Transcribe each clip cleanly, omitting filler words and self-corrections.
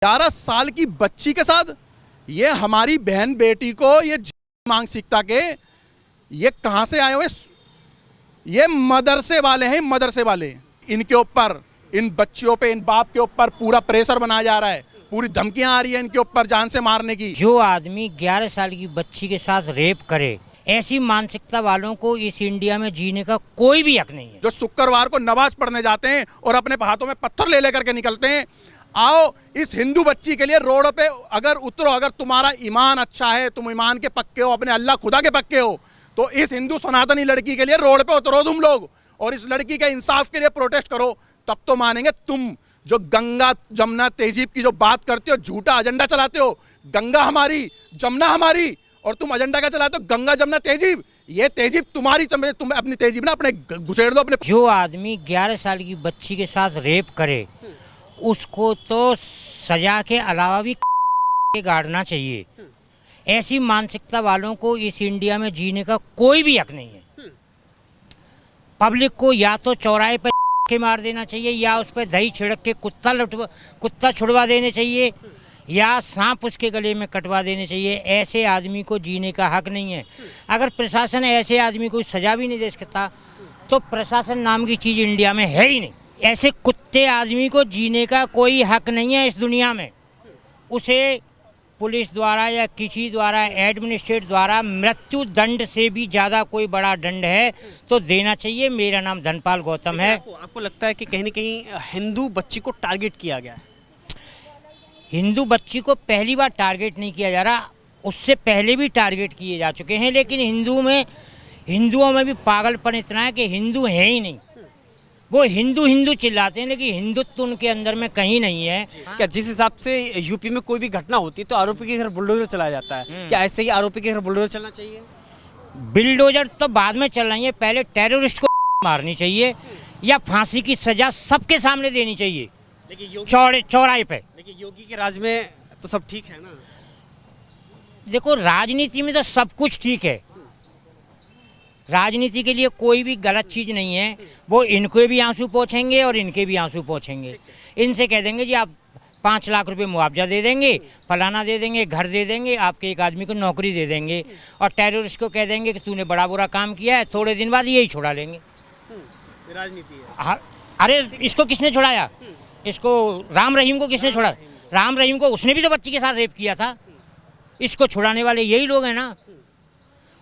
11 साल की बच्ची के साथ ये हमारी बहन बेटी को ये मानसिकता के ये कहां से आए हुए? ये मदरसे वाले हैं, मदरसे वाले। इनके ऊपर, इन बच्चियों पे, इन बाप के ऊपर पूरा प्रेशर बनाया जा रहा है, पूरी धमकियां आ रही है इनके ऊपर जान से मारने की। जो आदमी 11 साल की बच्ची के साथ रेप करे, ऐसी मानसिकता वालों को इस इंडिया में जीने का कोई भी हक नहीं है। जो शुक्रवार को नमाज पढ़ने जाते हैं और अपने हाथों में पत्थर ले लेकर के निकलते हैं, आओ इस हिंदू बच्ची के लिए रोड पे अगर उतरो, अगर तुम्हारा ईमान अच्छा है, तुम ईमान के पक्के हो, अपने अल्लाह खुदा के पक्के हो, तो इस हिंदू सनातनी लड़की के लिए रोड पे उतरो तुम लोग और इस लड़की के इंसाफ के लिए प्रोटेस्ट करो, तब तो मानेंगे। तुम जो गंगा जमुना तहजीब की जो बात करते हो, झूठा एजेंडा चलाते हो, गंगा हमारी जमुना हमारी, और तुम एजेंडा क्या चलाते हो? गंगा जमुना तहजीब। ये तहजीब तुम्हारी, तुम अपनी तहजीब ना अपने घुसेड़ दो अपने। जो आदमी 11 साल की बच्ची के साथ रेप करे, उसको तो सजा के अलावा भी गाड़ना चाहिए। ऐसी मानसिकता वालों को इस इंडिया में जीने का कोई भी हक नहीं है। पब्लिक को या तो चौराहे पर के मार देना चाहिए, या उस पर दही छिड़क के कुत्ता छुड़वा देने चाहिए, या सांप उसके गले में कटवा देने चाहिए। ऐसे आदमी को जीने का हक नहीं है। अगर प्रशासन ऐसे आदमी को सजा भी नहीं दे सकता, तो प्रशासन नाम की चीज़ इंडिया में है ही नहीं। ऐसे कुत्ते आदमी को जीने का कोई हक नहीं है इस दुनिया में। उसे पुलिस द्वारा या किसी द्वारा, एडमिनिस्ट्रेट द्वारा मृत्यु दंड से भी ज़्यादा कोई बड़ा दंड है तो देना चाहिए। मेरा नाम धनपाल गौतम है। आपको लगता है कि कहीं न कहीं हिंदू बच्ची को टारगेट किया गया है? हिंदू बच्ची को पहली बार टारगेट नहीं किया जा रहा, उससे पहले भी टारगेट किए जा चुके हैं। लेकिन हिंदुओं में भी पागलपन इतना है कि हिंदू है ही नहीं। वो हिंदू हिंदू चिल्लाते हैं, लेकिन हिंदुत्व उनके अंदर में कहीं नहीं है। क्या जिस हिसाब से यूपी में कोई भी घटना होती है तो आरोपी के घर बुलडोजर चलाया जाता है, क्या ऐसे ही आरोपी के घर बुलडोजर चलना चाहिए? बिल्डोजर तो बाद में चल रही है, पहले टेररिस्ट को मारनी चाहिए या फांसी की सजा सबके सामने देनी चाहिए, चौराहे पे। लेकिन योगी के राज में तो सब ठीक है ना? देखो, राजनीति में तो सब कुछ ठीक है। राजनीति के लिए कोई भी गलत चीज़ नहीं है। वो इनको भी आंसू पोंछेंगे और इनके भी आंसू पोंछेंगे। इनसे कह देंगे जी आप 5 लाख रुपए मुआवजा दे देंगे, फलाना दे देंगे, घर दे देंगे, आपके एक आदमी को नौकरी दे देंगे, और टेररिस्ट को कह देंगे कि तूने बड़ा बुरा काम किया है, थोड़े दिन बाद यही छोड़ा लेंगे। राजनीति है। हाँ, अरे इसको किसने छुड़ाया? इसको राम रहीम को किसने छोड़ा? राम रहीम को, उसने भी तो बच्ची के साथ रेप किया था। इसको छुड़ाने वाले यही लोग हैं ना।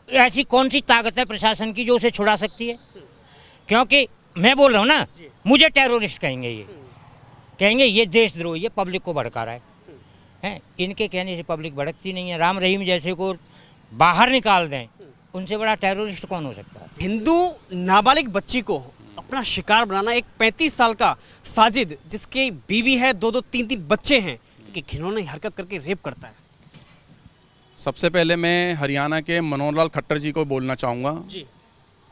ऐसी कौन सी ताकत है प्रशासन की जो उसे छुड़ा सकती है? क्योंकि मैं बोल रहा हूँ ना, मुझे टेररिस्ट कहेंगे, ये कहेंगे ये देशद्रोही है, पब्लिक को भड़का रहा है। इनके कहने से पब्लिक भड़कती नहीं है। राम रहीम जैसे को बाहर निकाल दें, उनसे बड़ा टेररिस्ट कौन हो सकता है? हिंदू नाबालिग बच्ची को अपना शिकार बनाना, एक 35 साल का साजिद जिसकी बीवी है, 2-2, 3-3 बच्चे हैं, कि घिनौनी हरकत करके रेप करता है। सबसे पहले मैं हरियाणा के मनोहर लाल खट्टर जी को बोलना चाहूँगा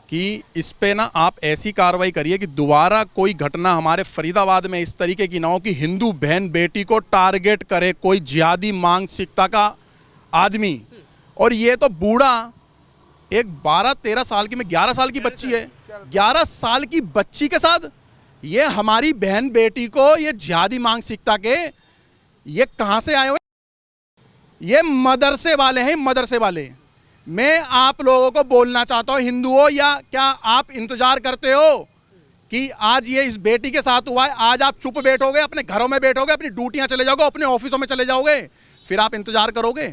कि इस पे ना आप ऐसी कार्रवाई करिए कि दोबारा कोई घटना हमारे फरीदाबाद में इस तरीके की ना हो कि हिंदू बहन बेटी को टारगेट करे कोई जिहादी मानसिकता का आदमी। और ये तो बूढ़ा एक 12-13 साल की, में 11 साल की बच्ची है, 11 साल की बच्ची के साथ ये हमारी बहन बेटी को ये जिहादी मानसिकता के ये कहाँ से आए हुए? ये मदरसे वाले हैं, मदरसे वाले। मैं आप लोगों को बोलना चाहता हूँ, हिंदुओं, या क्या आप इंतजार करते हो कि आज ये इस बेटी के साथ हुआ है, आज आप चुप बैठोगे, अपने घरों में बैठोगे, अपनी ड्यूटियां चले जाओगे, अपने ऑफिसों में चले जाओगे, फिर आप इंतजार करोगे?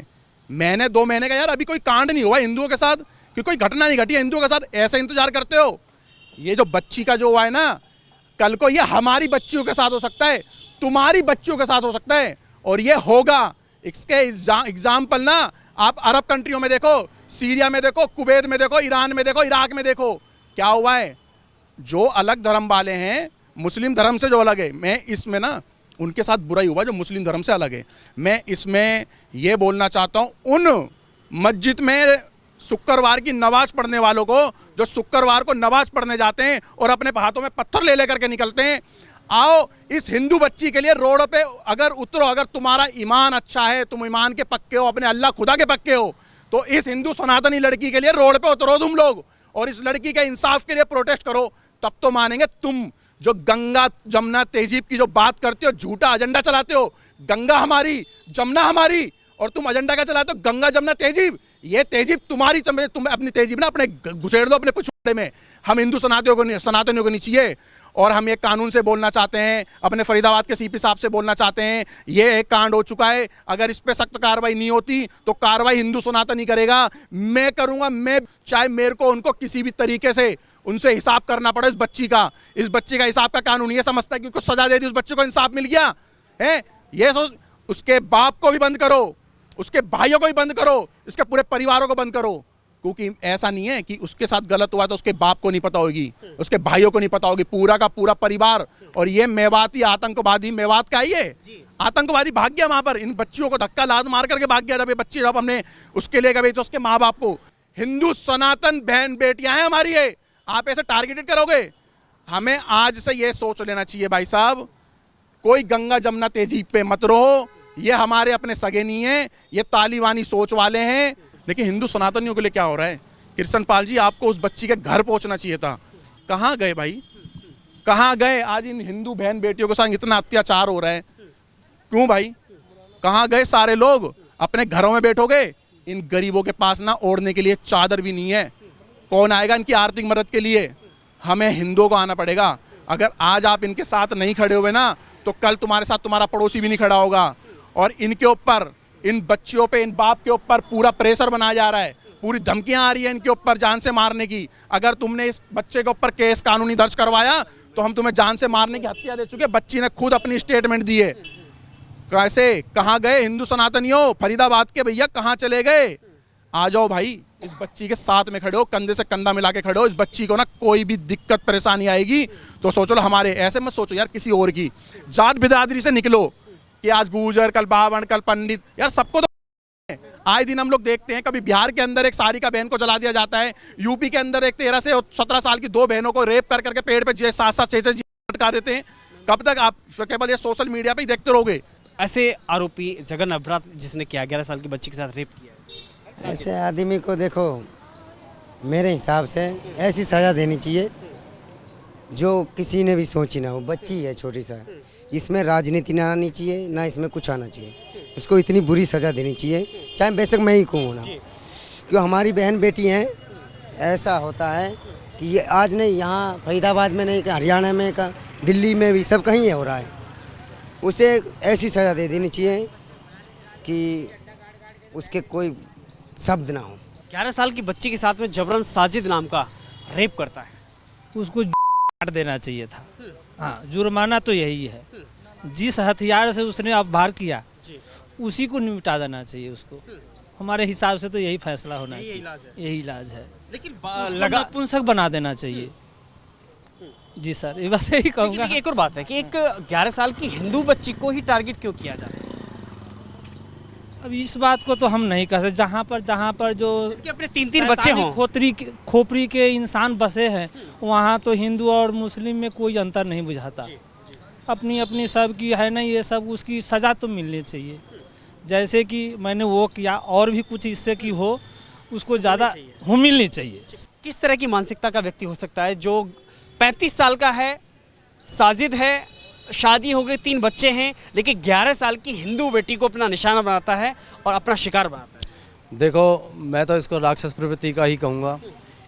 महीने 2 महीने का यार अभी कोई कांड नहीं हुआ हिंदुओं के साथ, कि कोई घटना नहीं घटी है हिंदुओं के साथ, ऐसे इंतजार करते हो? ये जो बच्ची का जो हुआ है ना, कल को ये हमारी बच्चियों के साथ हो सकता है, तुम्हारी बच्चियों के साथ हो सकता है, और ये होगा। इसके एग्जाम्पल ना आप अरब कंट्रियों में देखो, सीरिया में देखो, कुवैत में देखो, ईरान में देखो, इराक में देखो, क्या हुआ है। जो अलग धर्म वाले हैं, मुस्लिम धर्म से जो अलग है, मैं इसमें ना उनके साथ बुराई हुआ जो मुस्लिम धर्म से अलग है। मैं इसमें ये बोलना चाहता हूँ उन मस्जिद में शुक्रवार की नमाज पढ़ने वालों को, जो शुक्रवार को नमाज पढ़ने जाते हैं और अपने हाथों में पत्थर ले लेकर के निकलते हैं, आओ इस हिंदू बच्ची के लिए रोड पे अगर उतरो, अगर तुम्हारा ईमान अच्छा है, तुम ईमान के पक्के हो, अपने अल्लाह खुदा के पक्के हो, तो इस हिंदू सनातनी लड़की के लिए रोड पे उतरो तुम लोग और इस लड़की के इंसाफ के लिए प्रोटेस्ट करो, तब तो मानेंगे। तुम जो गंगा जमुना तहजीब की जो बात करते हो, झूठा एजेंडा चलाते हो, गंगा हमारी, जमुना हमारी, और तुम एजेंडा का चलाते हो गंगा जमुना तहजीब। ये तहजीब तुम्हारी, तुम अपनी तहजीब ना अपने घुसेड़ दो अपने पिछड़े में। हम हिंदू सनातनियों को नहीं चाहिए। और हम एक कानून से बोलना चाहते हैं, अपने फरीदाबाद के सीपी साहब से बोलना चाहते हैं, ये एक कांड हो चुका है, अगर इस पे सख्त कार्रवाई नहीं होती तो कार्रवाई हिंदू सनातनी करेगा, मैं करूंगा। मैं चाहे मेरे को उनको किसी भी तरीके से उनसे हिसाब करना पड़े। इस बच्ची का हिसाब का कानून ये समझता है कि उसको सजा दे दी, उस बच्चे को इंसाफ मिल गया है। ये सोच, उसके बाप को भी बंद करो, उसके भाइयों को भी बंद करो, इसके पूरे परिवारों को बंद करो। क्योंकि ऐसा नहीं है कि उसके साथ गलत हुआ तो उसके बाप को नहीं पता होगी, उसके भाइयों को नहीं पता होगी, पूरा का पूरा परिवार। और ये मेवाती आतंकवादी, मेवात का ही है आतंकवादी, भाग गया वहां पर। इन बच्चियों को धक्का लाद मार करके भाग गया। जब ये बच्ची, जब हमने उसके लिए गए तो उसके माँ बाप को, हिंदू सनातन बहन बेटियां हैं हमारी, ये आप ऐसे टारगेटेड करोगे। हमें आज से ये सोच लेना चाहिए भाई साहब, कोई गंगा जमुना तहजीब पे मत रहो। ये हमारे अपने सगे नहीं है, ये तालिबानी सोच वाले हैं। लेकिन हिंदू सनातनियों के लिए क्या हो रहा है? कृष्ण पाल जी, आपको उस बच्ची के घर पहुंचना चाहिए था। कहाँ गए भाई, कहाँ गए? आज इन हिंदू बहन बेटियों के साथ इतना अत्याचार हो रहा है, क्यों भाई? कहाँ गए सारे लोग? अपने घरों में बैठोगे? इन गरीबों के पास ना ओढ़ने के लिए चादर भी नहीं है, कौन आएगा इनकी आर्थिक मदद के लिए? हमें हिंदुओं को आना पड़ेगा। अगर आज आप इनके साथ नहीं खड़े हुए ना, तो कल तुम्हारे साथ तुम्हारा पड़ोसी भी नहीं खड़ा होगा। और इनके ऊपर, इन बच्चियों पे, इन बाप के ऊपर पूरा प्रेशर बनाया जा रहा है, पूरी धमकियां आ रही है इनके ऊपर जान से मारने की। अगर तुमने इस बच्चे के ऊपर केस कानूनी दर्ज करवाया तो हम तुम्हें जान से मारने की हत्या दे चुके। बच्ची ने खुद अपनी स्टेटमेंट दी है। कैसे, कहाँ गए हिंदू सनातनियों? फरीदाबाद के भैया कहाँ चले गए? आ जाओ भाई, इस बच्ची के साथ में खड़े हो, कंधे से कंधा मिला के खड़े हो। इस बच्ची को ना कोई भी दिक्कत परेशानी आएगी तो सोचो हमारे, ऐसे मत सोचो यार किसी और की। जात बिरादरी से निकलो कि आज गुर्जर, कल बावन, कल पंडित, यार सबको तो आए दिन हम लोग देखते हैं। कभी बिहार के अंदर एक सारिका बहन को जला दिया जाता है, यूपी के अंदर एक 13 से 17 साल की 2 बहनों को रेप कर करके पेड़ पे 7-7 6 लटका देते हैं। कब तक आप केवल ये सोशल मीडिया पे ही देखते रहोगे? ऐसे आरोपी जगन अबरात जिसने किया 11 साल की बच्ची के साथ रेप किया, ऐसे आदमी को देखो, मेरे हिसाब से ऐसी सज़ा देनी चाहिए जो किसी ने भी सोची ना हो। बच्ची है छोटी सा, इसमें राजनीति ना आनी चाहिए, ना इसमें कुछ आना चाहिए। उसको इतनी बुरी सज़ा देनी चाहिए, चाहे बेशक मैं ही कहूँ ना, क्यों हमारी बहन बेटी हैं। ऐसा होता है कि ये आज नहीं, यहाँ फरीदाबाद में नहीं, हरियाणा में, दिल्ली में भी, सब कहीं हो रहा है। उसे ऐसी सज़ा दे देनी चाहिए कि उसके कोई शब्द ना हो। 11 साल की बच्ची के साथ में जबरन साजिद नाम का रेप करता है, उसको काट देना चाहिए था। हाँ, जुर्माना तो यही है। जिस हथियार से उसने अपहार किया उसी को निपटा देना चाहिए उसको। हमारे हिसाब से तो यही फैसला होना चाहिए, यही इलाज है। लेकिन लगा पुंसक बना देना चाहिए। जी सर, ये बस यही कहूँगा। लेकिन एक और बात है कि एक 11 साल की हिंदू बच्ची को ही टारगेट क्यों किया जा रहा है? अब इस बात को तो हम नहीं कह सकते। जहाँ पर जो इसके अपने 3-3 बच्चे हों, खोपड़ी के इंसान बसे हैं, वहाँ तो हिंदू और मुस्लिम में कोई अंतर नहीं बुझाता। अपनी अपनी सब की है ना, ये सब उसकी सज़ा तो मिलनी चाहिए। जैसे कि मैंने वो किया, और भी कुछ इससे की हो, उसको ज़्यादा मिलनी चाहिए। किस तरह की मानसिकता का व्यक्ति हो सकता है जो 35 साल का है, साजिद है, शादी हो गई, 3 बच्चे हैं, लेकिन 11 साल की हिंदू बेटी को अपना निशाना बनाता है और अपना शिकार बनाता है? देखो, मैं तो इसको राक्षस प्रवृत्ति का ही कहूँगा।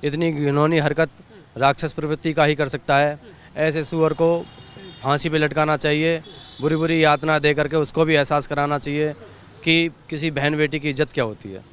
इतनी घिनौनी हरकत राक्षस प्रवृत्ति का ही कर सकता है। ऐसे सुअर को फांसी पे लटकाना चाहिए, बुरी बुरी यातना दे करके उसको भी एहसास कराना चाहिए कि किसी बहन बेटी की इज्जत क्या होती है।